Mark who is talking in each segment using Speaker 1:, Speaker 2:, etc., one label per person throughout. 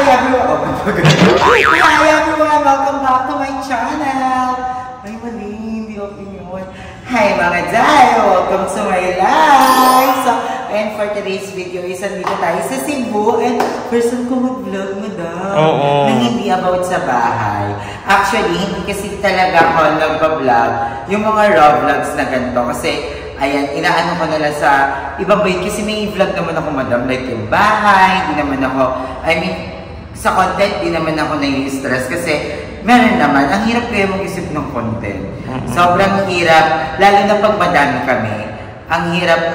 Speaker 1: Hi everyone! Welcome back to my channel! Ay, mali, hindi okay yun. Hi mga Day! Welcome to my live! So, and for today's video is nandito tayo sa Cebu and first time ko mag-vlog mo daw. Nang hindi about sa bahay. Actually, hindi kasi talaga ako nagpa-vlog yung mga raw vlogs na ganito kasi ayan, inaano ko na lang sa ibang bait kasi may vlog naman ako madam like yung bahay, hindi naman ako, sa content, di naman ako nai-stress kasi meron naman, ang hirap kaya mag-isip ng content. Sobrang hirap, lalo na pag madami kami. Ang hirap,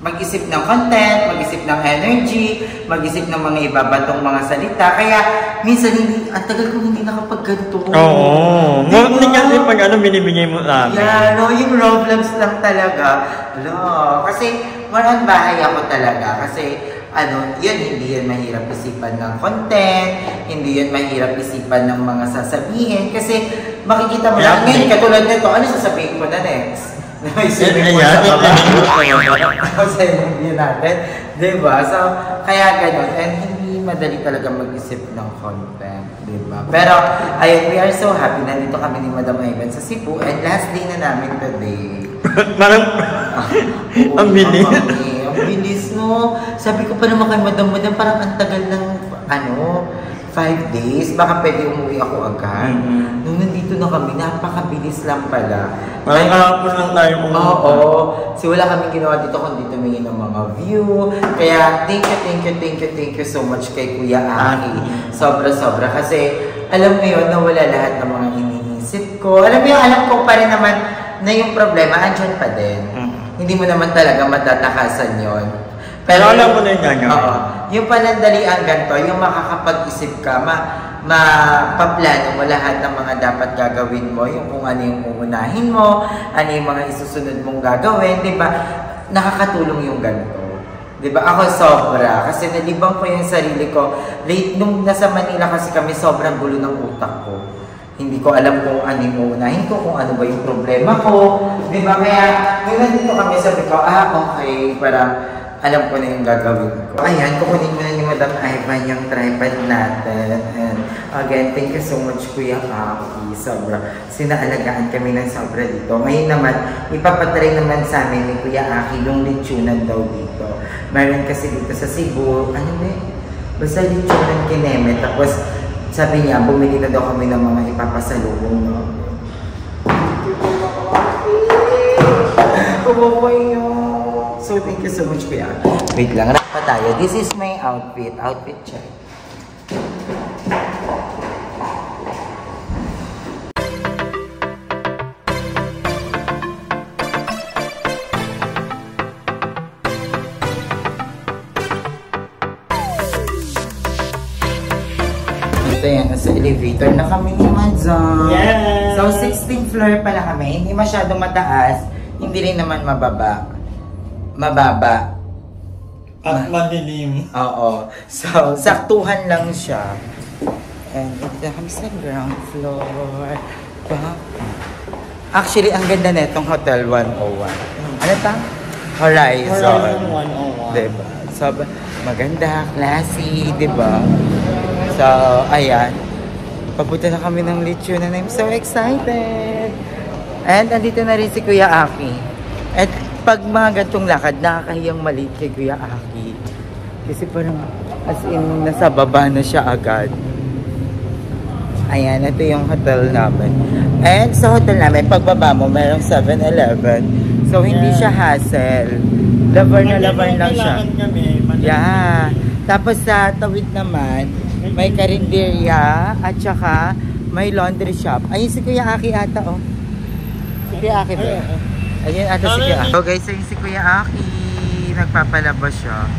Speaker 1: mag-isip ng content, mag-isip ng energy, mag-isip ng mga ibabatong mga salita. Kaya, minsan, ang tagal ko hindi nakapag-ganto.
Speaker 2: Oo. Hindi kasi pag binibigay mo namin.
Speaker 1: Yeah, no, yung raw vlogs lang talaga. Kasi, marang bahay ako talaga. Kasi, hindi yan mahirap isipan ng content, hindi yan mahirap isipan ng mga sasabihin, kasi makikita mo lang, ngayon, katulad nito, ano sasabihin ko na next? Isipin mo sa sa video natin, diba? So, kaya ganun, and hindi madali talaga mag-isip ng content, diba? Pero, ayun, we are so happy, nandito kami ni Madam Ivan sa Cebu, and last day na namin today.
Speaker 2: Parang, ang bilis.
Speaker 1: Ang bilis, no? Sabi ko pa naman kay Madam, parang ang tagal ng, 5 days. Baka pwede umuwi ako agad. Nung nandito na kami, napakabilis lang pala.
Speaker 2: Parang kahapon lang tayo umuwi.
Speaker 1: Oo. Kasi wala kami ginawa dito kundi tumingin ng mga view. Kaya, thank you so much kay Kuya Aki. Sobra-sobra. Kasi, alam mo yun, nawala lahat ng mga iniisip ko. Alam mo yun, alam ko pa rin naman na yung problema, andyan pa din. Hindi mo naman talaga matatakasan yon.
Speaker 2: Pero alam mo na yung gagawin.
Speaker 1: Yung panandalian ganito, yung makakapag-isip ka, mapaplano mo lahat ng mga dapat gagawin mo, yung kung ano yung uunahin mo, ano yung mga isusunod mong gagawin, di ba? Nakakatulong yung ganito. Di ba? Ako sobra, kasi nalibang ko yung sarili ko. Late, nung nasa Manila kasi kami, sobrang gulo ng utak ko. Hindi ko alam kung ano yung uunahin ko, kung ano ba yung problema ko. Di ba? Kaya, nung nandito kami, sabi ko, okay, parang alam ko na yung gagawin ko. Ayan, kukunin mo na ni Madam Ivan yung tripod natin. And again, thank you so much, Kuya Aki. Sobra. Sinaalagaan kami ng sobra dito. Ngayon naman, ipapatry naman sa amin ni Kuya Aki yung lechonan daw dito. Meron kasi dito sa Cebu, basta lechonan kineme. Tapos, sabi niya, bumili na daw kami ng mga ipapasalubong, no? So, thank you so much, Kuya. Wait lang, rap pa tayo. This is my outfit. Outfit check. Ito yan, nasa elevator na kami ni Madam.
Speaker 2: Yes!
Speaker 1: So, 16th floor pala kami. Hindi masyadong mataas. Hindi rin naman mababa.
Speaker 2: At madilim.
Speaker 1: Oo. So, saktuhan lang siya. And ito kami sa ground floor. Actually, ang ganda na itong Hotel 101. Ano ta? Horizon 101. Diba? So, maganda, classy, diba? So, ayan. Papunta na kami ng lechonan. I'm so excited! And andito na rin si Kuya Aki. At pag mga gantong lakad, nakakahiyang maliit kay Kuya Aki. Kasi parang as in, nasa baba na siya agad. Ayan, ito yung hotel namin. And sa hotel namin, pagbaba mo, mayroong 7-Eleven. So, hindi siya hassle. Labar lang siya. Yeah. Tapos sa tawid naman, may karinderya at saka may laundry shop. Ayun si Kuya Aki ata, oh. Si Kuya Aki ba? Ayun ata si Kuya Aki. So guys, ayun si Kuya Aki. Nagpapalabas siya.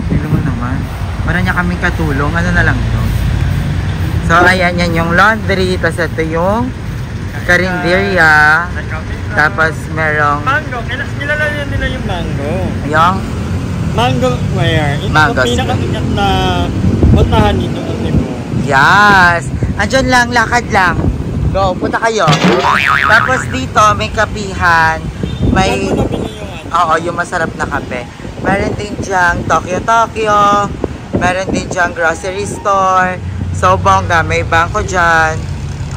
Speaker 1: Tignan mo naman. Para niya kaming katulong. Ano na lang to? So ayan, yan yung laundry. Tapos ito yung karinderya. Tapos merong
Speaker 2: mango. Kilala nila yung mango.
Speaker 1: Yung?
Speaker 2: Mango square. Ito ang pinakasikat na puntahan dito sa Cebu.
Speaker 1: Yes! Andyan lang, lakad lang. Go, punta kayo. Tapos dito, may kapihan. May... Oo, yung masarap na kape. Meron din diyang Tokyo. Meron din dyan grocery store. So, bongga. May bangko dyan.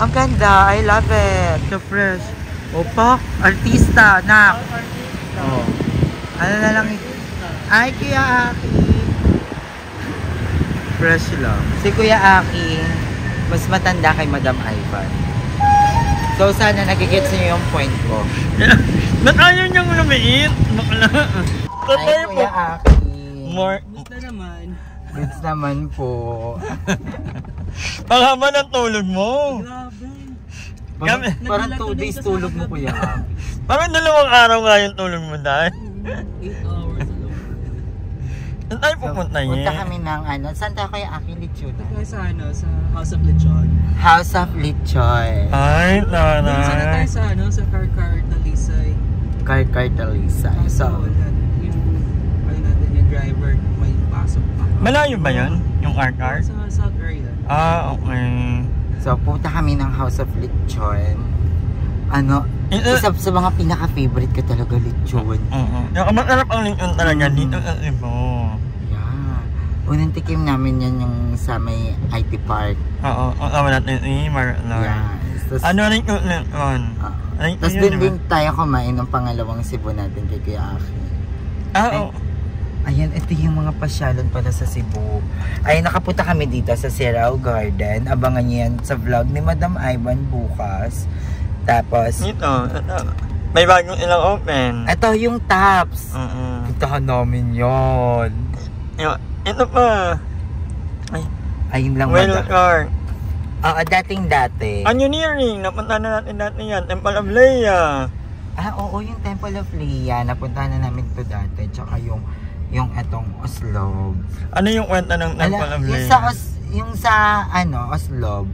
Speaker 1: Ang ganda. I love it. So fresh. Opa, artista, nak. Oh. Ano na lang ay, Kuya Aki. Fresh lang. Si Kuya Aki, mas matanda kay Madam Ivan. So, sana nagigets niyo yung point ko.
Speaker 2: Ba't ayaw niyang lumiit?
Speaker 1: Ay, Kuya Aki.
Speaker 2: More.
Speaker 3: Gusto naman.
Speaker 1: Goods naman po.
Speaker 2: Panghaba ng tulog mo.
Speaker 3: Grabe.
Speaker 1: Parang 2 days tulog mo, Kuya Aki.
Speaker 2: Parang 2 araw nga yung tulog mo dahil.
Speaker 3: 8 hours alone.
Speaker 2: Saan tayo pupunta niya?
Speaker 1: Punta kami ng ano. Saan tayo, Kuya Aki? Lechon?
Speaker 3: Tayo sa ano, sa House of Lechon.
Speaker 1: House of Lechon.
Speaker 2: Ay,
Speaker 3: Sana tayo
Speaker 2: nanay.
Speaker 3: sa ano, sa car na Lisay.
Speaker 1: Car Talisa. So,
Speaker 3: yung ano natin, yung driver may pasok pa.
Speaker 2: Malayo ba yun? Yung car?
Speaker 3: Sa South area.
Speaker 2: Ah, okay.
Speaker 1: so punta kami ng House of Lechon. Ano, isa sa mga pinaka-favorite ko talaga lechon.
Speaker 2: Yung masarap ang lechon talaga dito sa Cebu.
Speaker 1: Yeah. Unang tikim namin yan yung sa may IT Park.
Speaker 2: Oo, kasama natin si Marlon.
Speaker 1: Yes.
Speaker 2: Ano rin yung lechon?
Speaker 1: Tapos din tayo kumain ng pangalawang Cebu natin kay Kuya Aki.
Speaker 2: Oo.
Speaker 1: Ayan, ito yung mga pasyalan pala sa Cebu. Ay, nakapunta kami dito sa Sirao Garden. Abangan niyo yan sa vlog ni Madam Ivan bukas. Tapos,
Speaker 2: Dito, may bagong ilang open.
Speaker 1: ito yung tops. Puntahan namin yon.
Speaker 2: Ito pa.
Speaker 1: Ayun lang
Speaker 2: Well, car.
Speaker 1: dating dati.
Speaker 2: Canyoneering, napunta na natin dati yan. Temple of Leia.
Speaker 1: Oo, yung Temple of Leia. Napuntahan na namin to dati. Tsaka yung etong Oslob.
Speaker 2: Ano yung kwenta ng Temple of Leia?
Speaker 1: Yung sa Oslob,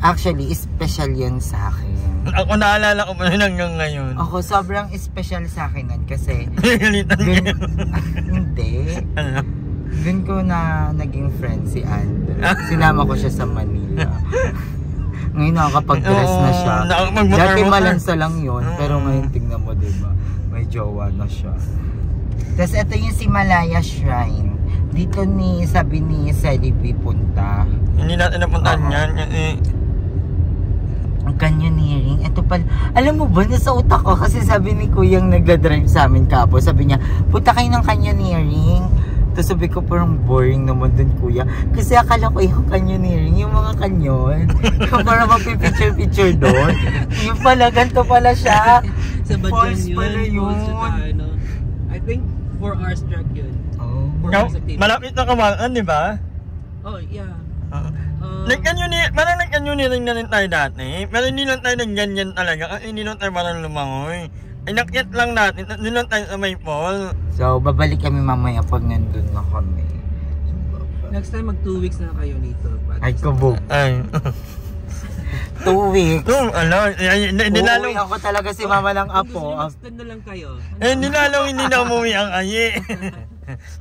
Speaker 1: actually, special yun sa akin.
Speaker 2: Ako naalala ko pa rin hanggang ngayon.
Speaker 1: Ako, sobrang special sa akin nun kasi
Speaker 2: Galitan
Speaker 1: dun,
Speaker 2: niya.
Speaker 1: hindi.
Speaker 2: Ano?
Speaker 1: Dun ko na naging friend si Andre. Sinama ko siya sa Manila. Ngayon nakakapag-dress na siya. Dati malansa lang yun. Pero ngayon tingnan mo, diba? May jowa na siya. Tapos ito yung si Malaya Shrine. Dito sabi ni Celebi punta.
Speaker 2: Hindi natin napuntahan yan.
Speaker 1: Ang canyoneering. Ito pala. Alam mo ba, nasa utak ko kasi sabi ni Kuyang nagda-drive sa amin kapo. Sabi niya, punta kayo ng canyoneering. Tapos sabi ko, parang boring naman dun, Kuya. Kasi akala ko yung canyoneering, yung mga kanyon. Yung parang magpipicture-picture doon. Yung pala, ganito pala siya.
Speaker 3: Sa
Speaker 1: Falls
Speaker 3: Badyan
Speaker 1: pala yun.
Speaker 3: I think 4 hours track yun.
Speaker 1: Oh.
Speaker 3: 4 hours activity.
Speaker 2: Malapit na Kawakan, di ba?
Speaker 3: Oh, yeah.
Speaker 2: Parang nag-canyoneering na rin tayo dati. Pero hindi lang tayo nag-ganyan talaga. Kasi hindi lang tayo parang lumangoy. Ay, nakyat lang natin. Hindi lang tayo sa may fall.
Speaker 1: So, babalik kami mamaya pag nandun na kami.
Speaker 3: Next time, mag 2 weeks na kayo dito.
Speaker 1: Ay, kabog.
Speaker 2: Ay.
Speaker 1: 2 weeks.
Speaker 2: Nilalong.
Speaker 1: Uuwi ako talaga si mama ng apo.
Speaker 3: Extend na lang kayo.
Speaker 2: Nilalong hindi na umuwi ang ayi.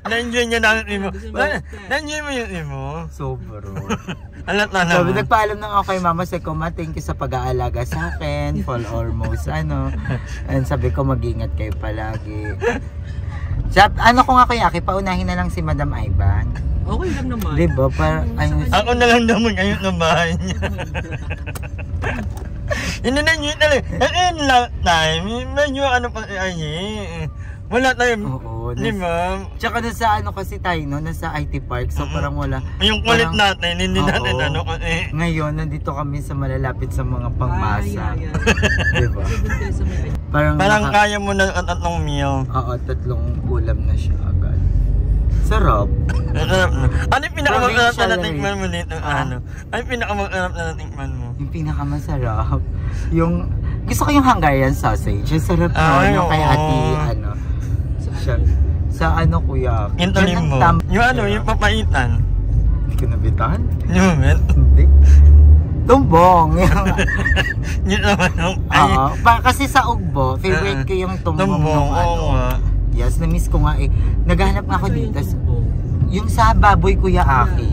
Speaker 2: Na-enjoy niya na ang imo. Na-enjoy mo yung imo.
Speaker 1: Sobro.
Speaker 2: Alat na
Speaker 1: Sabi,
Speaker 2: naman.
Speaker 1: nagpaalam na ako kay mama. Sabi ko, ma, thank you sa pag-aalaga sa akin. Fall almost, And sabi ko, mag-ingat kayo palagi. Ano ko nga kaya, paunahin na lang si Madam Ivan.
Speaker 3: Okay lang naman.
Speaker 1: Diba?
Speaker 2: Ako na lang daw mag-ayot ng bahay niya. Hindi na nyo talaga. And last time, medyo pa si Ayi. Wala tayo.
Speaker 1: Oo.
Speaker 2: Di ba?
Speaker 1: Tsaka nasa kasi tayo, nasa IT Park. So parang wala.
Speaker 2: Yung kulit
Speaker 1: parang,
Speaker 2: natin, hindi natin kasi.
Speaker 1: Ngayon, nandito kami sa malalapit sa mga pangmasa. Diba?
Speaker 2: Parang kaya mo na ang 3 meal.
Speaker 1: Oo, 3 ulam na siya agad. Sarap.
Speaker 2: Ano yung pinakamasarap na natikman mo dito?
Speaker 1: Ano
Speaker 2: yung pinakamasarap na natikman mo?
Speaker 1: Yung pinakamasarap. Gusto ko yung Hungarian sausage. Yung sarap na yung kay ate, sa Kuya.
Speaker 2: Intulim mo. Yung papaitan.
Speaker 1: Hindi ko nabitan?
Speaker 2: Yung moment?
Speaker 1: Hindi. Tumbong.
Speaker 2: Yun naman yung
Speaker 1: kasi sa ugbo, favorite ko yung tumbong nung Yes, na-miss ko nga Naghahanap nga ako dito. Yung sa baboy, Kuya Aki.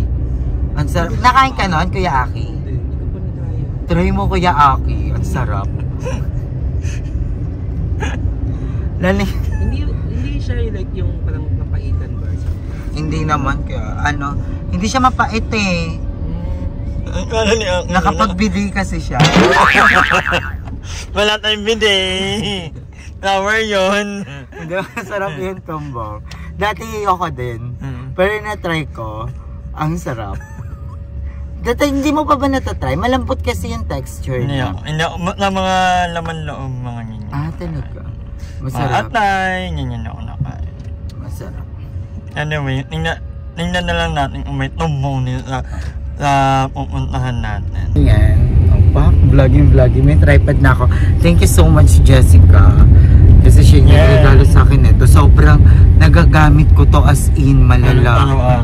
Speaker 1: Ang sarap. Nakain ka nun, Kuya Aki?
Speaker 3: Hindi ko pa na-try.
Speaker 1: Try mo, Kuya Aki. Ang sarap.
Speaker 3: Hindi siya like yung parang papaitan ba?
Speaker 1: Hindi naman kaya hindi siya mapait eh.
Speaker 2: Ano niya?
Speaker 1: Nakapagbili kasi siya.
Speaker 2: Wala tayong bide. Flower yun.
Speaker 1: Hindi, masarap yung tumbong. Dati ako din. Pero na-try ko, ang sarap. Dati hindi mo pa ba natatry? Malambot kasi yung texture niya.
Speaker 2: Hindi ako, na mga laman loob, mga ganyan.
Speaker 1: Talaga.
Speaker 2: Mga
Speaker 1: Masarap.
Speaker 2: atay, ganyan ako nakain.
Speaker 1: Masarap.
Speaker 2: Anyway, tingnan na lang natin kung may tumbong nila sa pupuntahan natin.
Speaker 1: Yan. Vlogging. May tripod na ako. Thank you so much, Jessica. Kasi siya yung regalo sa akin ito. Sobrang nagagamit ko to as in malala.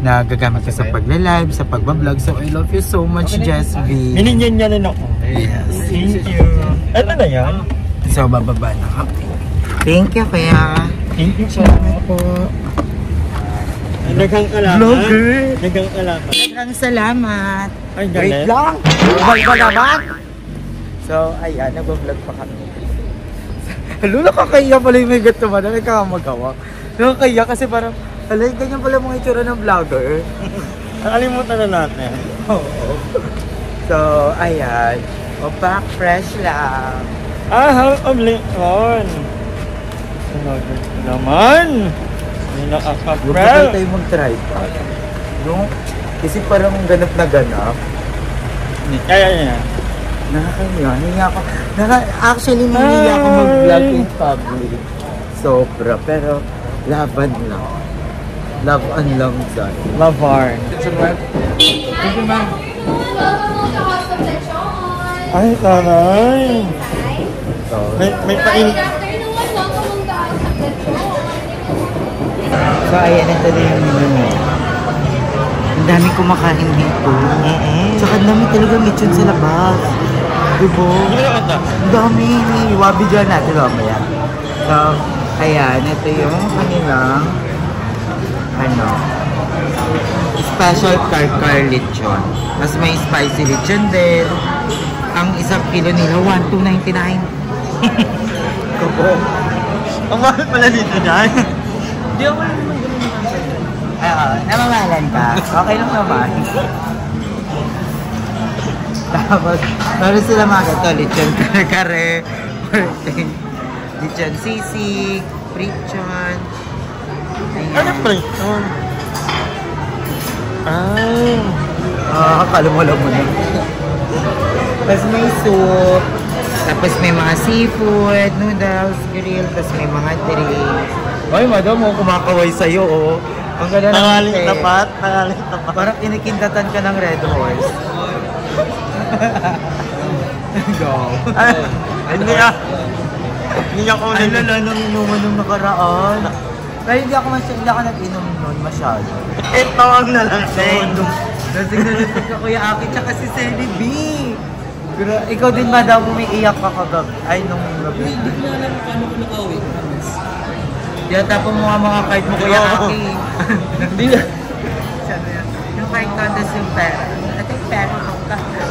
Speaker 1: Nagagamit ko sa pagla-live, sa pagbablog. So I love you so much, Jess V.
Speaker 2: Binigyan niya rin ako.
Speaker 1: Yes.
Speaker 2: Thank you. Ano na yan?
Speaker 1: So bababa na kami. Thank you, kaya.
Speaker 2: Thank you po.
Speaker 1: Salamat po.
Speaker 2: Naghang alaman.
Speaker 1: Vlogger.
Speaker 2: Naghang alaman.
Speaker 1: Maraming salamat.
Speaker 2: Ay,
Speaker 1: Wait
Speaker 2: galit.
Speaker 1: lang. Ubal ba naman? So, ayan, nag-vlog pa kami. Halo, nakakaiya pala yung may gato man. Nagkakamagawa. Nakakaiya kasi parang, ganyan pala mga itsura ng vlogger.
Speaker 2: Nakalimutan na natin.
Speaker 1: Oo. So, ayan. Back fresh lang.
Speaker 2: How of Lincoln. Naman. Hindi
Speaker 1: Huwag
Speaker 2: nakaka-prel.
Speaker 1: tayo mag-try pa. No? Kasi parang ganap na ganap.
Speaker 2: Kaya niya.
Speaker 1: Nakakaiya. Actually, hindi ako mag-vlog in public. Sobra. Pero, laban lang. Love and long done.
Speaker 2: Lavar.
Speaker 1: Thank you, ma'am.
Speaker 2: Ay, taray.
Speaker 1: So,
Speaker 2: May pain.
Speaker 1: so ayan, ito din yung menu. Ang dami kumakain dito. Tsaka ang dami talaga lechon sa labas. Diba? Ang dami. Wabi dyan natin mamaya. So, ayan, ito yung kanilang special car lechon. Mas may spicy lechon din. Ang isang kilo nila, 1,299. Kapo.
Speaker 2: Ang mahal pala dito dyan.
Speaker 1: Hindi ako namamahalan ka. Okay lang naman. Tapos, meron sila mga gato, lechon kare-kare, lechon sisig, prichon.
Speaker 2: Ano pa ito?
Speaker 1: Akala mo lang mo na. Tapos may soup, tapos may mga seafood, noodles, grill, tapos may mga drinks. Ay, madam, kumakaway sa'yo, oh. Ang ganda ng
Speaker 2: Nangaling tapat.
Speaker 1: Parang kinikindatan ka ng Red Horse. Go.
Speaker 2: Hindi ah. Hindi ako
Speaker 1: Ay, lala, nanginuman nung nakaraan. Pero hindi ako nag-inom nun masyado.
Speaker 2: Ito ang nalasing.
Speaker 1: Lasing ka Kuya Aki, tsaka si Selly B. Pero ikaw din ba daw umiiyak ka kagabi? Ay, nung gabi.
Speaker 3: Hindi ko na alam paano ko nakauwi.
Speaker 1: Kaya tapon mo mga card mo, Kuya Aki.
Speaker 2: Hindi na.
Speaker 1: Yung card contest yung pera. Ito yung pera ko.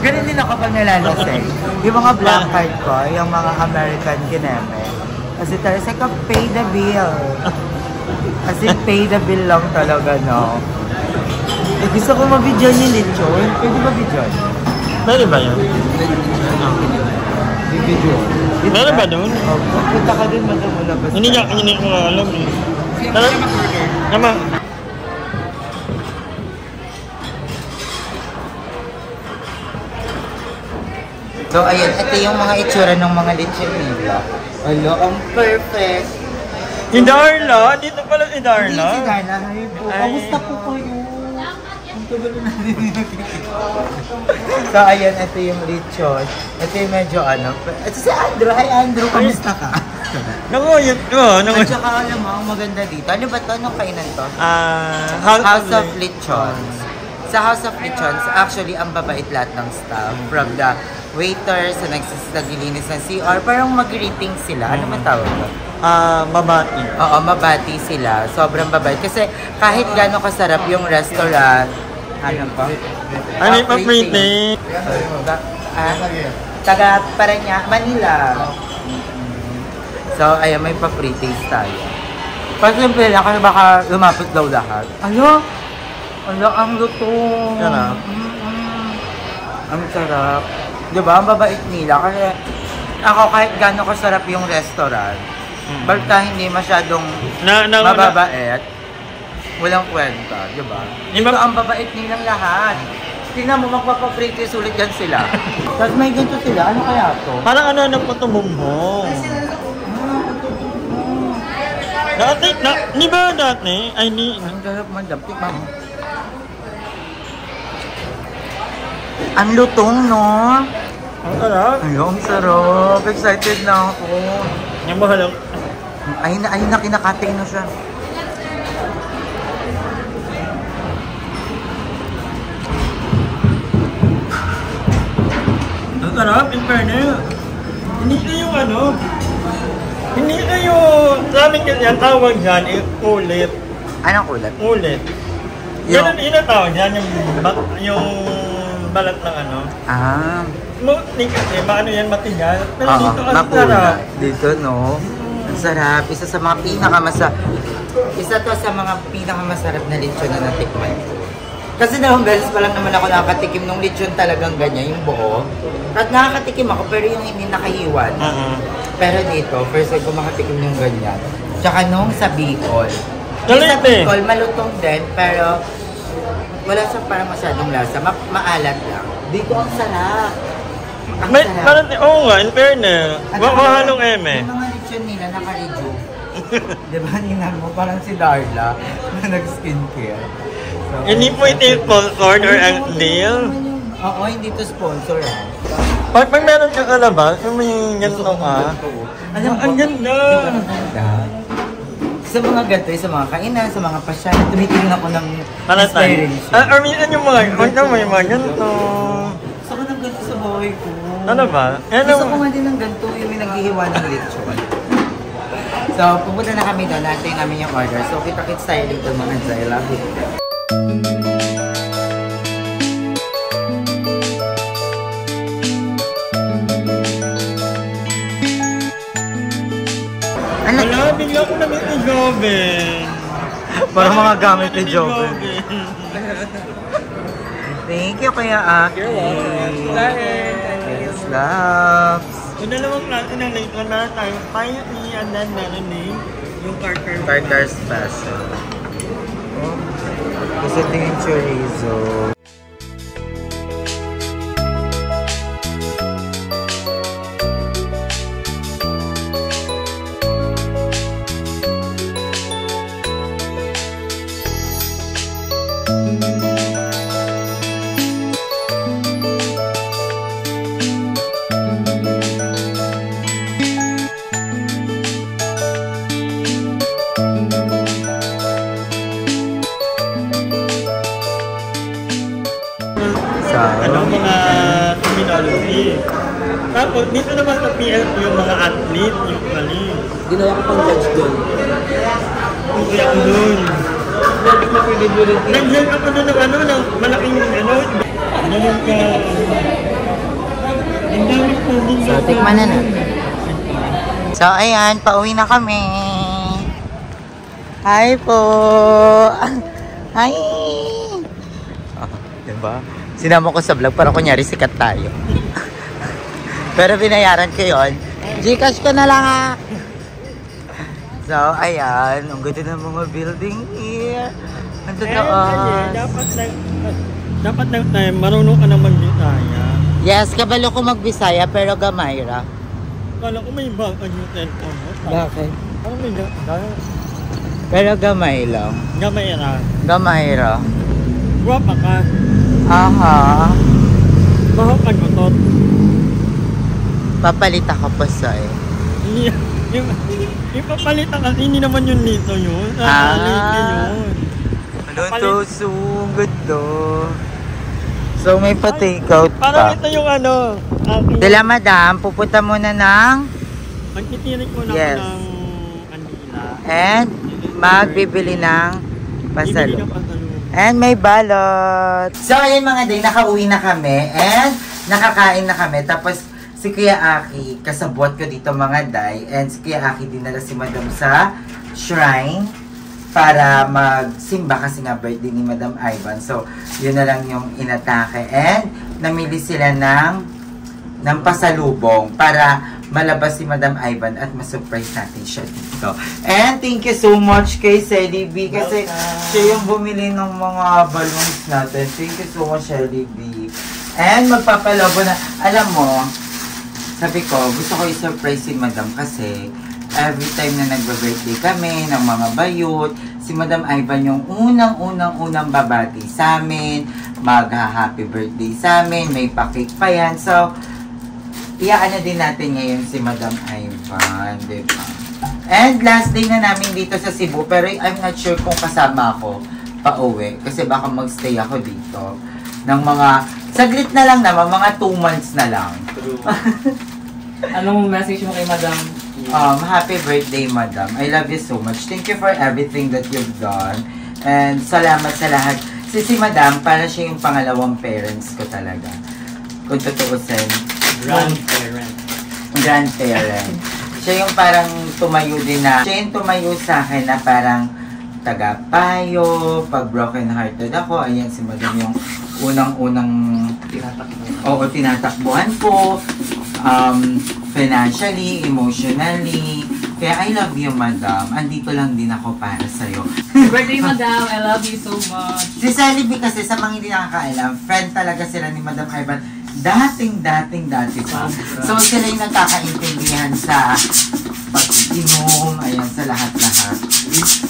Speaker 1: Ganun din ako pag nalalasing. Yung mga black card ko, yung mga American kineme. Kasi talaga, like, pay the bill. Kasi pay the bill lang talaga, no? Eh, gusto ko mabidyon yung lechon. Pwede ba bidyon?
Speaker 2: Pwede ba yun?
Speaker 1: Bibidyon.
Speaker 2: Meron ba doon?
Speaker 1: Punta ka dun, madam, wala ba?
Speaker 2: Hindi ko alam eh. Tara, naman.
Speaker 1: So, ayan, ito yung mga itsura ng mga lechon nila. Ano, ang perfect.
Speaker 2: Si Darla? Dito pala si Darla?
Speaker 1: Hindi si Darla. Hi po.
Speaker 2: Ay.
Speaker 1: Kamusta po kayo? Ang tagal na natin. So, ayan, ito yung lechon. Ito yung medyo Ito si Andrew. Hi, Andrew. Kamusta ka?
Speaker 2: Nanguyot ko.
Speaker 1: At saka, alam mo, ang maganda dito. Ano ba ito? Anong kainan to?
Speaker 2: House
Speaker 1: of Lechons. Sa House of Lechons, actually, ang babait lahat ng staff. From the waiters na naglilinis ng CR, parang mag-greeting sila. Ano man tawag ba?
Speaker 2: Mabati.
Speaker 1: Oo, mabati sila. Sobrang babait. Kasi kahit gano'ng kasarap yung restaurant, ano pa?
Speaker 2: Ano yung pa-pretty?
Speaker 1: Taga Paranaque, Manila. So, ayan, may pa-pre-taste tayo. Pag siyempre lang kasi baka lumapit daw lahat. Ano? Ano ang lutong.
Speaker 2: Sarap.
Speaker 1: Ang sarap. Diba? Ang babait nila. Kasi ako kahit gano'n kasarap yung restaurant, basta hindi masyadong mababait, walang kwenta. Diba? Diba ang babait nilang lahat. Tingnan mo, magpapapritis ulit yan sila. Tapos may ganito sila. Ano kaya to?
Speaker 2: Parang ano po tumumbong. Dati, di ba dati? Ay, ni...
Speaker 1: Ang sarap madam. Tikman mo. Ang lutong, no?
Speaker 2: Ang sarap.
Speaker 1: Ay, ang sarap. Excited na ako.
Speaker 2: Yung mahal.
Speaker 1: Ayun na, kinakating na siya.
Speaker 2: Ang sarap, in fairness. Hindi kayo hindi kayo, sa amin yan, tawag dyan, ulit.
Speaker 1: Anong kulat?
Speaker 2: Ulit.
Speaker 1: Yung-
Speaker 2: Yun ang tawag dyan, yung balat ng
Speaker 1: Ah.
Speaker 2: Hindi kasi, yan, matigas. Pero
Speaker 1: Oo,
Speaker 2: dito ang
Speaker 1: makulat.
Speaker 2: sarap.
Speaker 1: Dito, no? Ang sarap. Isa to sa mga pinakamasarap na lechon na natikman ko. Kasi dalawang beses pa lang naman ako nakakatikim ng lechon talagang ganyan, yung buo. At nakakatikim ako, pero yung hindi nakahiwan. Pero dito, first time ko makatikim yung ganyan. Tsaka nung sa Bicol. Yung sa Bicol, malutong din, pero wala siyang parang masyadong lasa. Maalat lang. Dito ang sarap. Ang sarap.
Speaker 2: Parang, oo nga, in fairness.
Speaker 1: At saka
Speaker 2: Mahalong eme.
Speaker 1: Yung mga lechon nila naka-reju. Diba, ninan mo, parang si Darla na nag-skincare. So,
Speaker 2: Hindi po ito yung sponsored or ang deal.
Speaker 1: Oo, hindi to sponsor ah.
Speaker 2: Pag meron kang alabas, yung ganito
Speaker 1: Alam
Speaker 2: ang ganda.
Speaker 1: Ang ganda. Sa mga ganito, sa mga kainan, sa mga pasyan, tumitingin ako ng inspiration.
Speaker 2: Or minsan yung mga, yung mga ganito.
Speaker 1: Gusto ko ng ganito sa buhay ko.
Speaker 2: Ano ba?
Speaker 1: Gusto ko nga din ng ganito, yung may naghihiwa ng lechon. So, pupunta na kami doon, natin namin yung order. So, kita-kits tayo dito mga Zay. Love it.
Speaker 2: Wala, bigla ko namin ni Joven.
Speaker 1: Parang mga gamit ni Joven. Thank you, Kuya Aki. Yes, loves.
Speaker 2: Yung dalawang klase ng lechon na tayo, kaya and then meron din yung Carter.
Speaker 1: Tartar special. Oh. Gusto din yung chorizo.
Speaker 2: Anong mga terminology. Tapos, dito naman sa PLP yung mga athlete, yung mali.
Speaker 3: Ginawa ko pang judge doon.
Speaker 2: Yung kuya ko dun. Nandiyan ako dun ng ng malaking ganun ka. Ang dami po din.
Speaker 1: So, tikman na natin. So, ayan, pauwi na kami. Hi po! Hi! Diba? Sinama ko sa vlog para kunyari sikat tayo. Pero binayaran ko yun. Gcash ko na lang ha! So, ayan. Ang ganda ng mga building here. Ang tataas.
Speaker 2: Dapat lang tayo, marunong ka naman Bisaya.
Speaker 1: Yes, kabalo ko mag-Bisaya pero Gamayra.
Speaker 2: Kala ko may bag ang yung telephone mo.
Speaker 1: Bakit?
Speaker 2: Ano may
Speaker 1: Pero gamay lang.
Speaker 2: Gamayra.
Speaker 1: Gamayra.
Speaker 2: Guwapa ka.
Speaker 1: Aha.
Speaker 2: Baho ka gutot.
Speaker 1: Papalit ako pa sa'yo.
Speaker 2: Hindi, yung papalitan kasi hindi naman yung nito yun. Lito yun.
Speaker 1: Luto, so good do. So may pa-take out
Speaker 2: Parang
Speaker 1: pa.
Speaker 2: ito yung
Speaker 1: Dala madam, pupunta muna ng
Speaker 2: Magtitirik ko na
Speaker 1: Yes.
Speaker 2: ako ng kandila.
Speaker 1: and magbibili ng
Speaker 2: Bibili
Speaker 1: pasalo.
Speaker 2: ng pasalo.
Speaker 1: And may balot. So ayun mga day, nakauwi na kami and nakakain na kami. Tapos si Kuya Aki, kasabwat ko dito mga day, and si Kuya Aki dinala si Madam sa shrine para magsimba kasi nga birthday ni Madam Ivan. So, yun na lang yung inatake. And, namili sila ng pasalubong para malabas si Madam Ivan at masurprise natin siya dito. And thank you so much kay Shelly B kasi siya yung bumili ng mga balloons natin. Thank you so much, Shelly B. And magpapalobo na, alam mo, sabi ko, gusto ko i-surprise si Madam kasi every time na nagbe-birthday kami ng mga bayot, si Madam Ivan yung unang babati sa amin, mag-happy birthday sa amin, may pa-cake pa yan. So, iyaano din natin ngayon si Madam Ivan, diba? And last day na namin dito sa Cebu, pero I'm not sure kung kasama ako pa uwi. Kasi baka magstay ako dito ng mga, saglit na lang naman, mga 2 months na lang.
Speaker 3: Anong message mo kay Madam?
Speaker 1: Happy birthday, Madam. I love you so much. Thank you for everything that you've done. And salamat sa lahat. Si Madam, para siya yung pangalawang parents ko talaga. Kung tutuusin. Grandparent. Siya yung parang tumayo din na, siya yung tumayo sa akin na parang tagapayo, pag broken hearted ako, ayan si Madam yung unang-unang tinatakbuhan ko, financially, emotionally. Kaya I love you, Madam. Andito lang din ako para sa'yo.
Speaker 3: Birthday, Madam. I love you so much.
Speaker 1: Si Sally B kasi, sa mga hindi nakakaalam, friend talaga sila ni Madam Ivan. Dati pa. So sila yung nagkakaintindihan sa pag-inom, ayan, sa lahat-lahat.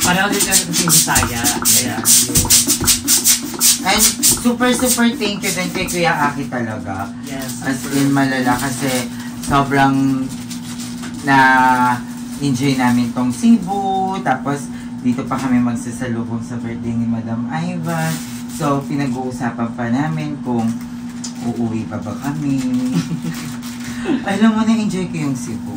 Speaker 3: Pareho din kasi sa Bisaya. Kaya,
Speaker 1: and super thank you din kay Kuya Aki talaga.
Speaker 3: yes.
Speaker 1: As in malala kasi sobrang na-enjoy namin tong Cebu. Tapos dito pa kami magsasalubong sa birthday ni Madam Ivan. So pinag-uusapan pa namin kung uuwi pa ba kami. Alam mo, na-enjoy ko yung Cebu.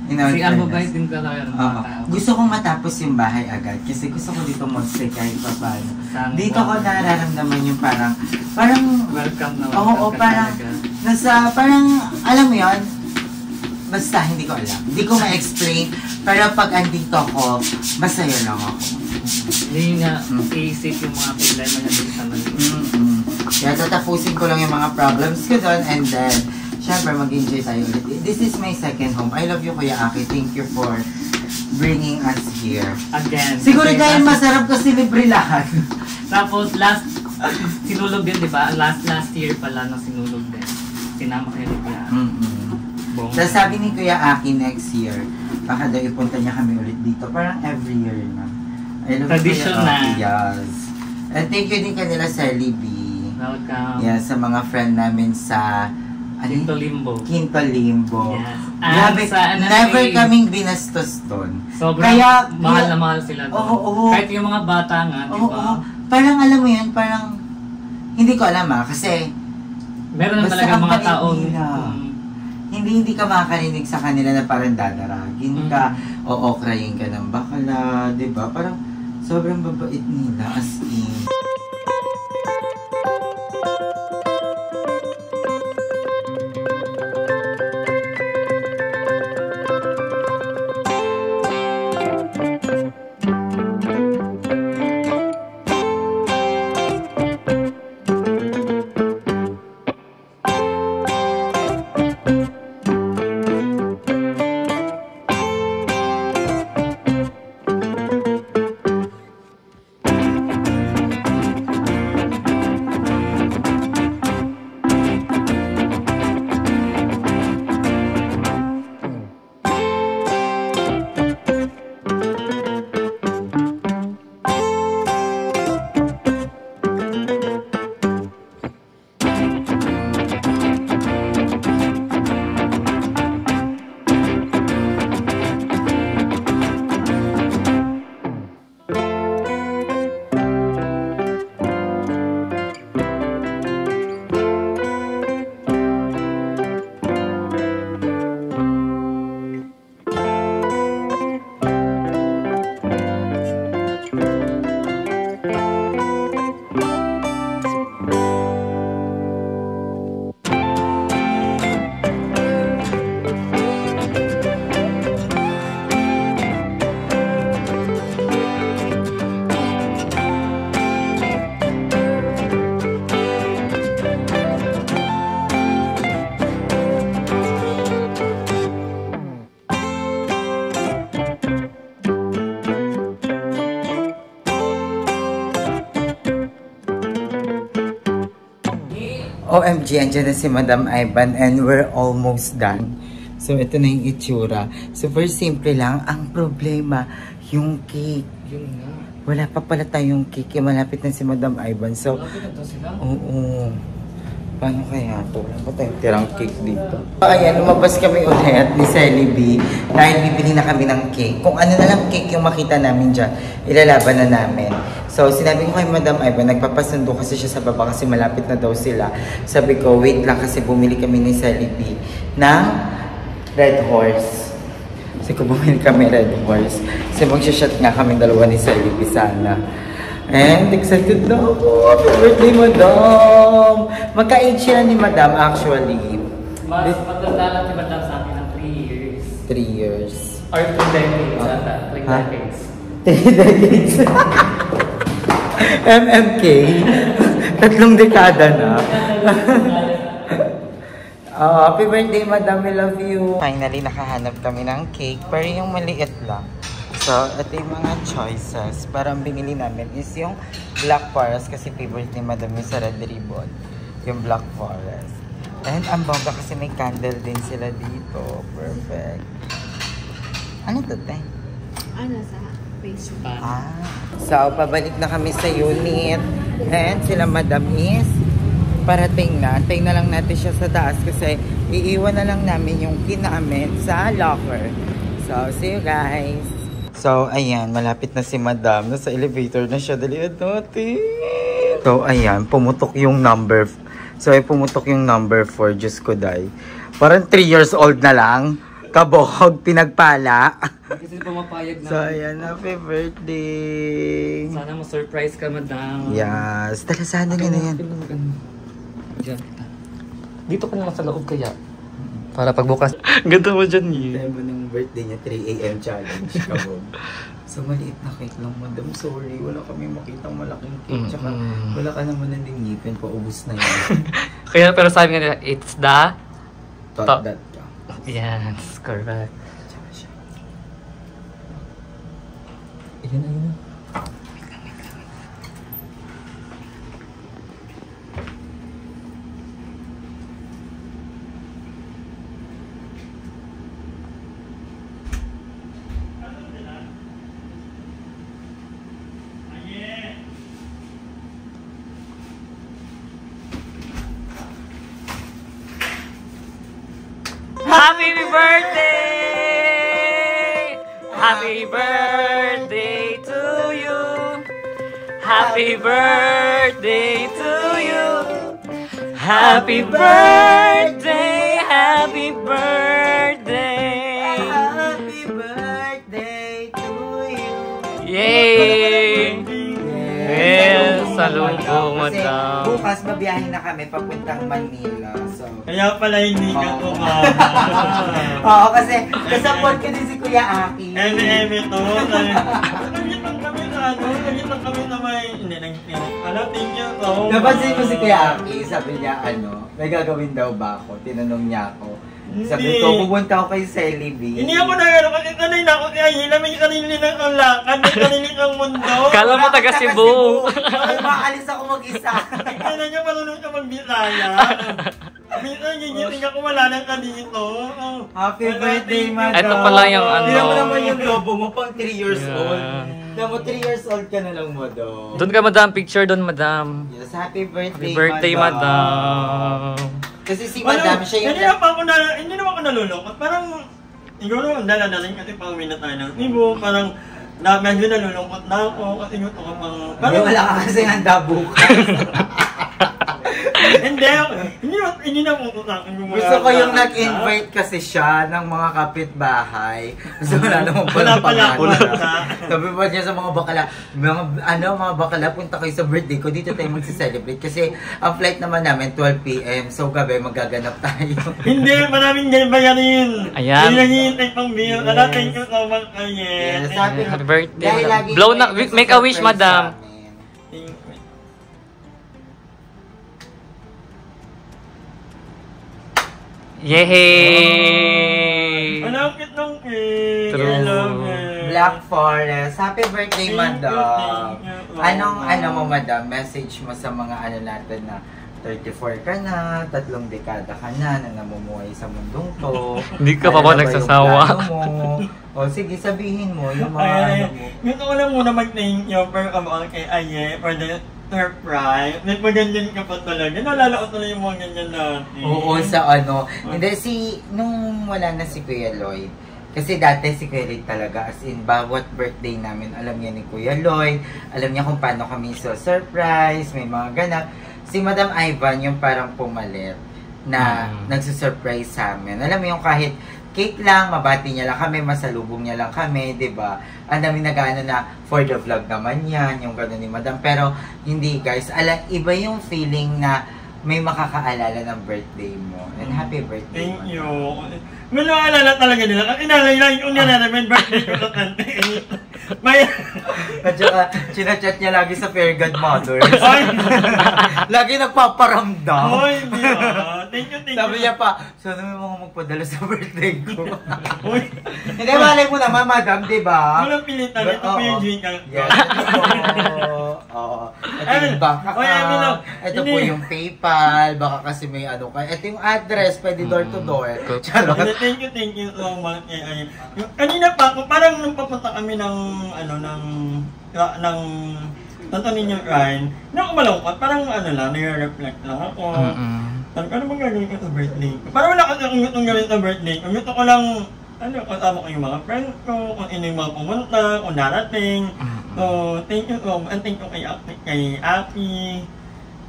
Speaker 3: Kasi ang mabait din talaga ng mga tao.
Speaker 1: Gusto kong matapos yung bahay agad kasi gusto ko dito mag-stay kahit pa paano. Dito ko nararamdaman yung parang
Speaker 3: welcome na
Speaker 1: oo, parang parang alam mo yun, basta hindi ko alam, hindi ko ma-explain, pero pag andito ako, masaya lang ako.
Speaker 3: Hindi nga isip yung mga problema na dito sa Manila.
Speaker 1: Kaya tatapusin ko lang yung mga problems ko doon, and then syempre mag-enjoy tayo ulit. This is my second home. I love you, Kuya Aki. Thank you for bringing us here.
Speaker 3: Again.
Speaker 1: Siguro dahil masarap kasi libre lahat.
Speaker 3: Tapos sinulog din, di ba? Last year pala na sinulog din. Sinama kayo ni Kuya.
Speaker 1: Tapos sabi ni Kuya Aki next year, baka daw ipunta niya kami ulit dito. Parang every year na. I love
Speaker 3: Tradition
Speaker 1: Kuya Aki.
Speaker 3: na.
Speaker 1: Yes. And thank you din kanila sa Libby.
Speaker 3: Welcome.
Speaker 1: Yes, sa mga friend namin sa
Speaker 3: Quinto Limbo.
Speaker 1: Quinto Limbo.
Speaker 3: Yes.
Speaker 1: Grabe,
Speaker 3: Sa
Speaker 1: never kaming binastos doon.
Speaker 3: Sobrang
Speaker 1: Kaya,
Speaker 3: mahal na mahal sila doon.
Speaker 1: Oo.
Speaker 3: Kahit yung mga bata nga, di ba?
Speaker 1: Parang alam mo yun, parang hindi ko alam kasi
Speaker 3: Meron na
Speaker 1: basta
Speaker 3: talaga
Speaker 1: ang
Speaker 3: mga
Speaker 1: bait
Speaker 3: taong
Speaker 1: nila. Hindi ka makakarinig sa kanila na parang dadaragin ka o okrayin ka ng bakala, di ba? Parang sobrang babait nila, as in. OMG, andyan na si Madam Ivan and we're almost done. So, ito na yung itsura. Super simple lang. Ang problema, yung cake.
Speaker 3: Yun nga.
Speaker 1: Wala pa pala tayong cake. Malapit na si Madam Ivan. So,
Speaker 3: Malapit na to sila.
Speaker 1: oo. Paano kaya ito? Wala pa tayong tirang cake dito. Ayan, lumabas kami ulit ni Sally B. Dahil bibili na kami ng cake. Kung ano na lang cake yung makita namin dyan, ilalaban na namin. So, sinabi ko kay Madam Ivan, nagpapasundo kasi siya sa baba kasi malapit na daw sila. Sabi ko, wait lang kasi bumili kami ni Sally B ng Red Horse. Kasi kung bumili kami Red Horse, kasi magsha-shot nga kami dalawa ni Sally B sana. And excited na ako. Happy birthday, Madam! Magka-age sila ni Madam actually.
Speaker 3: Mas matanda lang si Madam sa akin ng 3 years.
Speaker 1: 3 years.
Speaker 3: Or 2 decades ata. 3
Speaker 1: Ha?
Speaker 3: decades.
Speaker 1: 3 decades. MMK. 3 dekada na. Happy birthday, Madam. We love you. Finally, nakahanap kami ng cake. Pero yung maliit lang. So, ito yung mga choices. Parang binili namin is yung Black Forest kasi favorite ni Madam yung sa Red Ribbon. Yung Black Forest. And ang bongga kasi may candle din sila dito. Perfect. Ano to, te?
Speaker 4: Ano sa pastry?
Speaker 1: So, pabalik na kami sa unit. And sila Madam is parating na. Antayin na lang natin siya sa taas kasi iiwan na lang namin yung kinamit sa locker. So, see you guys! So, ayan, malapit na si Madam. Nasa elevator na siya. Dalihan natin. So, ayan, pumutok yung number. So, ay pumutok yung number 4. Diyos ko, day. Parang 3 years old na lang. Kabog, pinagpala.
Speaker 3: Kasi pumapayag na.
Speaker 1: So, ayan, happy birthday.
Speaker 3: Sana mo-surprise ka, Madam.
Speaker 1: Yes. Tala, sana niya na yan.
Speaker 3: Diyan kita. Dito ka naman sa loob kaya. Para pagbukas. Ganda mo dyan,
Speaker 1: Time mo ng birthday niya, 3 AM challenge, kabog. So, maliit na cake lang, Madam. Sorry, wala kami makitang malaking cake. Tsaka, wala ka naman ng ngipin, paubos na yan.
Speaker 3: Kaya pero sabi nga nila, it's the...
Speaker 1: Thought that ka.
Speaker 3: Yes, correct.
Speaker 1: Tsaka siya.
Speaker 3: Ayun, ayun. Happy birthday! Happy birthday to you! Happy birthday to you! Happy birthday! Happy birthday!
Speaker 1: Happy birthday to you!
Speaker 3: Yay! Yes, salud po,
Speaker 1: Kasi
Speaker 3: Madam.
Speaker 1: bukas mabiyahin na kami papuntang Manila. So,
Speaker 2: Kaya pala hindi ka kumama.
Speaker 1: oo, kasi kasapot ko din si Kuya Aki.
Speaker 2: Eme to. Nagit lang kami na ano. Nagit lang kami na may... Hindi, ano, thank you to.
Speaker 1: Napansin ko si Kuya Aki, sabi niya may gagawin daw ba ako? Tinanong niya ako. Sabi ko, pupunta ako kay Sally B.
Speaker 2: Hindi ako na gano'n kasi kanina ako kaya hila. May kanili ng ang lakad. May kanili ng mundo.
Speaker 3: Kala mo taga Cebu.
Speaker 1: Ay, maalis ako mag-isa.
Speaker 2: Kaya niya marunong ka mag-bisaya. Minsan gigising ako wala lang ka dito.
Speaker 1: Happy birthday, Madam.
Speaker 3: Ito pala yung ano.
Speaker 1: Tingnan mo naman yung lobo mo, pang 3 years
Speaker 3: Yeah.
Speaker 1: old. Tingnan mo, 3 years old ka na lang, Madam.
Speaker 3: Doon ka, Madam. Picture doon, Madam.
Speaker 1: Yes, happy birthday,
Speaker 3: Happy birthday, Madam.
Speaker 1: Kasi si Madam, siya yung...
Speaker 2: Hindi naman ako nalulungkot. Parang, siguro, dala-daling kasi pang uwi na tayo ng Cebu. Parang, medyo nalulungkot na ako kasi gusto ko pang...
Speaker 1: Parang wala ka kasi handa bukas.
Speaker 2: Hindi na po sa akin yung mga...
Speaker 1: Gusto ko yung nag-invite kasi siya ng mga kapitbahay. Kasi wala namang
Speaker 2: Wala pala ako.
Speaker 1: Sabi pa niya sa mga bakala, mga bakala, punta kayo sa birthday ko, dito tayo magsi-celebrate. Kasi ang flight naman namin, 12 PM. So gabi, magaganap tayo.
Speaker 2: Hindi, maraming bayarin.
Speaker 3: Ayan.
Speaker 2: Hindi naghihintay pang bill.
Speaker 1: Yes.
Speaker 2: Thank you so much.
Speaker 1: Yes,
Speaker 2: Yes.
Speaker 1: happy
Speaker 3: birthday,
Speaker 1: Dahil
Speaker 3: Madam.
Speaker 1: lagi
Speaker 3: Blow
Speaker 1: kayo
Speaker 3: na,
Speaker 1: nagsusurprise
Speaker 3: make a wish,
Speaker 1: sa
Speaker 3: Madam.
Speaker 1: amin.
Speaker 3: Yay!
Speaker 2: Ang cute ng cake.
Speaker 3: True.
Speaker 2: I love it.
Speaker 1: Black Forest. Happy birthday,
Speaker 2: Thank you,
Speaker 1: Madam.
Speaker 2: thank you.
Speaker 1: Anong mo, Madam, message mo sa mga natin na 34 ka na, 3 dekada ka na namumuhay sa mundong to.
Speaker 3: Hindi ka pa
Speaker 1: Ano
Speaker 3: ba
Speaker 1: yung
Speaker 3: nagsasawa?
Speaker 1: plano mo? O sige, sabihin mo yung mga ano mo.
Speaker 2: Gusto ko lang muna mag-thank you for kay Aye for the surprise. Nagpaganyan ka pa talaga. Nalala ko talaga yung mga ganyan natin.
Speaker 1: Oo, sa ano. Hindi, nung wala na si Kuya Lloyd, kasi dati si Kuya Lloyd talaga, as in, bawat birthday namin, alam niya ni Kuya Lloyd, alam niya kung paano kami surprise, may mga ganap. Si Madam Ivan yung parang pumalit na nagsusurprise sa amin. Alam mo yung kahit cake lang, mabati niya lang kami, masalubong niya lang kami, 'di ba? Ang dami nag-ano na for the vlog naman 'yan, yung gano'n ni Madam. Pero hindi guys, iba yung feeling na may makakaalala ng birthday mo. And happy birthday.
Speaker 2: Thank you. May naalala talaga nila. At inalala yung nilalaman birthday ko na tante. May...
Speaker 1: At saka, chinachat niya lagi sa Fair Godmothers. Lagi nagpaparamdam.
Speaker 2: Hoy, hindi ah. Thank you.
Speaker 1: Sabi niya pa, sana may mga magpadala sa birthday ko.
Speaker 2: Hoy.
Speaker 1: Hindi, malay mo naman, madam, di ba?
Speaker 2: Walang pilitan. Ito po yung drink.
Speaker 1: Yes, oo. Ito yung bank account. Ito po yung PayPal. Baka kasi may ano ka. Ito yung address. Pwede door to door. Charot.
Speaker 2: Thank you so much. Kanina pa ako, parang nung papunta kami ng tantanin yung Ryan, hindi ako malungkot, parang ano lang, nire-reflect lang ako. Sabi ko, ano bang gagawin ko sa birthday ko? Parang wala kasi akong gustong gawin sa birthday ko. Gusto ko lang, kasama ko yung mga friends ko, kung ano yung mga pumunta, kung darating. So, thank you so much, and thank you kay Aki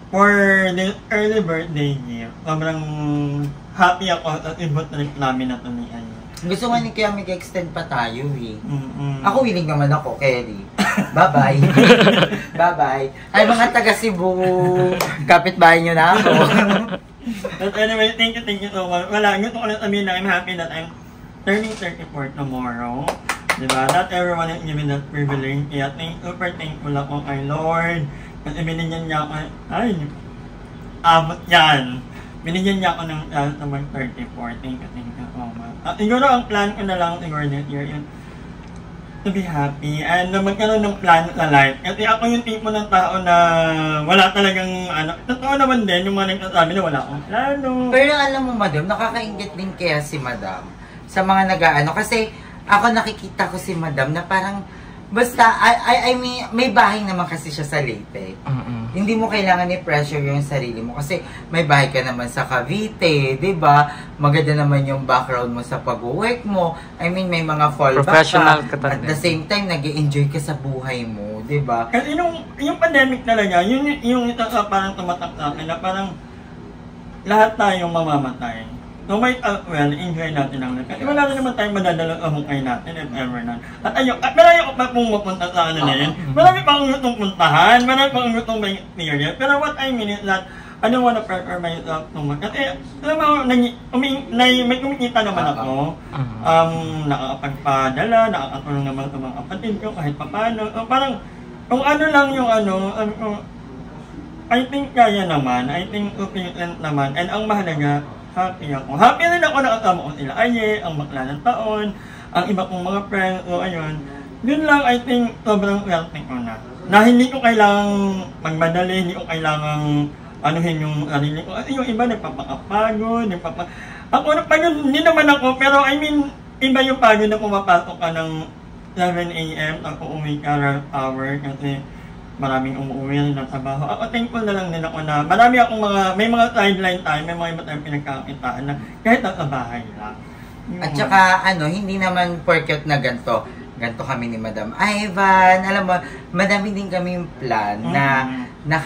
Speaker 2: for the early birthday gift. Sobrang happy ako at ibot trip namin na ito ni Ayo.
Speaker 1: Gusto nga ni Kaya mag-extend pa tayo eh. Ako willing naman ako, Kelly. Bye-bye. Bye-bye. Ay, mga taga Cebu, kapitbahay nyo na ako.
Speaker 2: But anyway, thank you so much. Wala, gusto ko lang sabihin na I'm happy that I'm turning 34 tomorrow. Diba? Not everyone is given that privilege. Kaya super thankful ako kay Lord. Kasi binigyan niya ako, ay, abot yan. Binigyan niya ako ng number 34. Thank you so much. At siguro ang plan ko na lang siguro this year yun, to be happy and na magkaroon ng plan sa life. Kasi ako yung tipo ng tao na wala talagang ano. Totoo naman din yung mga nagsasabi na wala akong plano.
Speaker 1: Pero alam mo, madam, nakakaingit din kaya si madam sa mga nag-ano. Kasi ako nakikita ko si madam na parang basta, I mean, may bahay naman kasi siya sa Leyte. Hindi mo kailangan i-pressure yung sarili mo kasi may bahay ka naman sa Cavite, di ba? Maganda naman yung background mo sa pag-work mo. I mean, may mga fallback
Speaker 3: professional
Speaker 1: ka.
Speaker 3: ka
Speaker 1: At the same time, nag-enjoy ka sa buhay mo, di ba?
Speaker 2: Kasi yung pandemic talaga, yung parang tumatak sa akin na parang lahat tayong mamamatay. So might well, enjoy natin ang lahat. Kasi wala na naman tayong madadalang amukay natin if ever na. At malayo ko pa pong mapunta sa ano na yun. Marami pa akong gustong puntahan, marami pa akong gustong period. Pero what I mean is that I don't wanna prepare myself too much. Kasi alam mo, may kumikita naman ako. Nakakapagpadala, nakakatulong naman sa mga kapatid ko kahit pa paano. So, parang kung ano lang yung ano, I think kaya naman, I think sufficient naman. And ang mahalaga, happy ako. Happy rin ako nakasama ko sila Aye, ang bakla ng taon, ang iba kong mga friends, so ayun. Yun lang, I think, sobrang wealthy ko na. Na hindi ko kailangang magmadali, hindi ko kailangang anuhin yung sarili ko. Kasi yung iba nagpapakapagod, ako napagod, hindi naman ako, pero I mean, iba yung pagod na pumapasok ka ng 7 a.m. Ako umuwi ka rush hour kasi maraming umuwi ng trabaho. Ako thankful na lang din ako na marami akong may mga sideline tayo, may mga iba tayong pinagkakitaan na kahit nasa bahay lang.
Speaker 1: At saka, hindi naman porket na ganito kami ni Madam Ivan. Alam mo, madami din kami yung plan na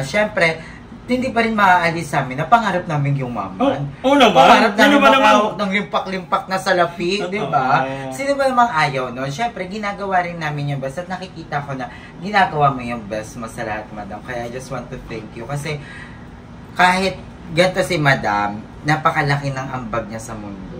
Speaker 1: syempre, hindi pa rin maaalis sa amin na pangarap namin yung maman.
Speaker 2: Naman.
Speaker 1: Pangarap namin makahawak ng limpak-limpak na salapi, di ba? Sino ba namang ayaw nun? Syempre, ginagawa rin namin yung best at nakikita ko na ginagawa mo yung best mo sa lahat, Madam. Kaya I just want to thank you. Kasi kahit ganito si Madam, napakalaki ng ambag niya sa mundo.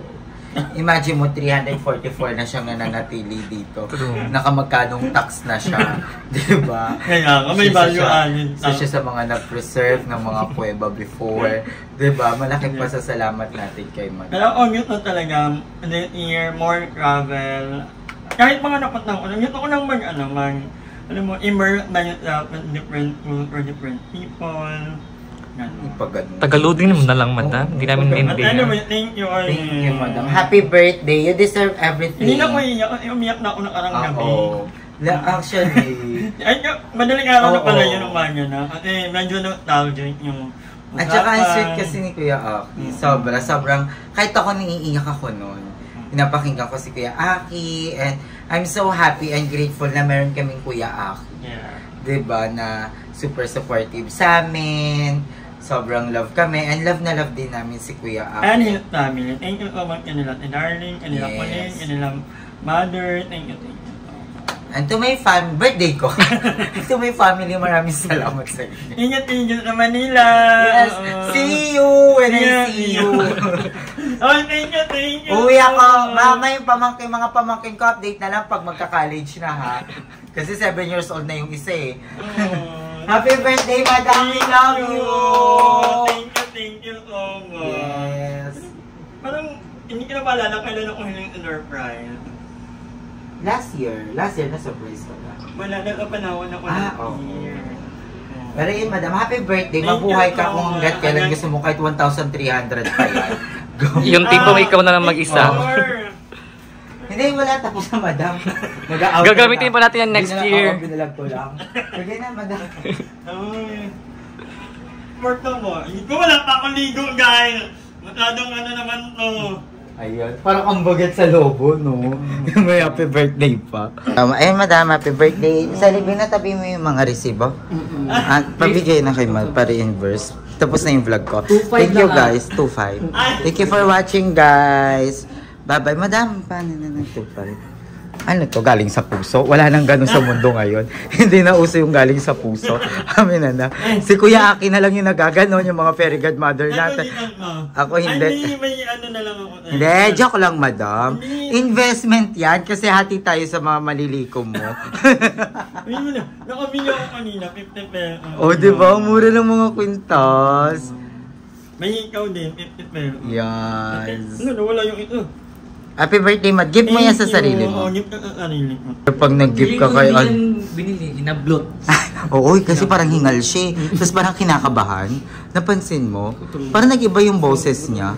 Speaker 1: Imagine mo, 344 na siyang nananatili dito. Nakamagkanong tax na siya. Diba?
Speaker 2: Kaya nga, may value added.
Speaker 1: So siya sa mga nag-preserve ng mga kuweba before. Diba? Malaking pasasalamat natin kay Madam.
Speaker 2: Kaya gusto talaga, this year, more travel. Kahit mga napunta ko, gusto ko lang immerse myself in different schools or different people.
Speaker 1: Ipagano.
Speaker 3: Tagalogin mo na lang, madam. Hindi namin
Speaker 2: But
Speaker 3: maintindihan.
Speaker 2: anyway, thank you.
Speaker 1: Thank you, madam. Happy birthday. You deserve everything.
Speaker 2: Hindi na ko iiyak. Umiyak na ako nakarang gabi.
Speaker 1: Oo. Actually.
Speaker 2: Ay, madaling araw na pala
Speaker 1: Oo.
Speaker 2: yun umaga na. Kasi medyo nostalgic yung
Speaker 1: At saka ang
Speaker 2: usapan.
Speaker 1: sweet kasi ni Kuya Aki. Sobrang, kahit ako naiiyak ako noon. Pinapakinggan ko si Kuya Aki. And I'm so happy and grateful na meron kaming Kuya Aki.
Speaker 2: Yeah.
Speaker 1: Diba, na super supportive sa amin. Sobrang love kami. And love na love din namin si Kuya
Speaker 2: And
Speaker 1: Aki.
Speaker 2: his family. Thank you so much kanila. Darling, kanila
Speaker 1: Yes.
Speaker 2: Pauline, kanila mother. Thank you.
Speaker 1: And to my birthday ko. To my family, maraming salamat sa inyo.
Speaker 2: Ingat sa Manila.
Speaker 1: Yes,
Speaker 2: Oo.
Speaker 1: see you when I see you.
Speaker 2: Oh, thank you.
Speaker 1: Uwi ako. Mama, yung mga pamangkin ko, update na lang pag magka-college na ha. Kasi 7 years old na yung isa eh.
Speaker 2: Oh.
Speaker 1: Happy birthday, madam! We love you!
Speaker 2: Thank you so much.
Speaker 1: Yes.
Speaker 2: Parang, hindi ka na paalala kailan ako hiling surprise.
Speaker 1: Last year na-surprise ko na.
Speaker 2: Wala na kapanahon ako
Speaker 1: Oo. Pero yun, madam, happy birthday.
Speaker 2: Thank
Speaker 1: Mabuhay
Speaker 2: you
Speaker 1: ka
Speaker 2: so
Speaker 1: kung hanggat
Speaker 2: much.
Speaker 1: kailan gusto mo kahit 1,300 pa yan. Go.
Speaker 3: Yung tipong ikaw na lang mag-isa.
Speaker 1: Hindi, wala. Tapos na, madam. Mag-out
Speaker 3: Gagamitin pa natin yan next year.
Speaker 1: Binalag ko lang. Sige na, madam.
Speaker 2: Porto mo. Ikaw wala pa akong ligo, guys. Masyadong ano naman to.
Speaker 1: Ayun. Parang ang bagat sa lobo, no? May happy birthday pa. Ayun, madam, happy birthday. Sa libre na tabi mo yung mga resibo. Pabigay na kay Mal para inverse. Tapos na yung vlog ko.
Speaker 3: 2.5
Speaker 1: Thank you,
Speaker 3: lang,
Speaker 1: guys. 2.5. Thank you for watching, guys. Bye-bye, madam. Paano na ng 2.5? Ano to? Galing sa puso? Wala nang ganun sa mundo ngayon. Hindi na uso yung galing sa puso. Amin na. Si Kuya Aki na lang yung nagaganon, yung mga fairy godmother natin. Ako hindi.
Speaker 2: May ano na lang ako.
Speaker 1: Hindi, joke lang, madam. Investment yan kasi hati tayo sa mga malilikom mo.
Speaker 2: Ayun mo na. Nakabili ako kanina, 50 pesos.
Speaker 1: O, di ba? Mura ng mga kwintas.
Speaker 2: May ikaw din, 50 pesos.
Speaker 1: Yes.
Speaker 2: Ano, wala yung ito.
Speaker 1: Happy birthday, Mad. Give mo yan sa sarili mo.
Speaker 2: Oo, gift ka sa sarili mo.
Speaker 1: Pag nag-gift ka kay...
Speaker 3: Binili, hinablot.
Speaker 1: Oo, kasi parang hingal siya. Tapos parang kinakabahan. Napansin mo? Parang nag-iba yung boses niya.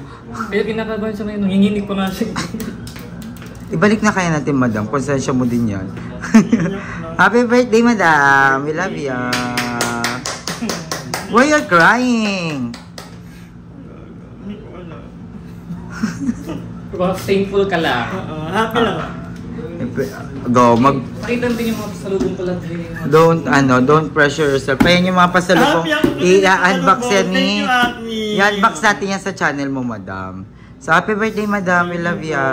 Speaker 3: Kaya kinakabahan siya ngayon, nanginginig pa nga siya.
Speaker 1: Ibalik na kaya natin, madam. Konsensya mo din yan. Happy birthday, madam. We love you. Why you're crying?
Speaker 2: Hindi ko alam.
Speaker 3: Thankful ka lang.
Speaker 2: Happy lang.
Speaker 1: Go,
Speaker 3: Pakita din yung mga pasalubong pala.
Speaker 1: don't pressure yourself. Ayan yung mga pasalubong. I-unbox yan ni... I-unbox natin yan sa channel mo, madam. So, happy birthday, madam. We love ya.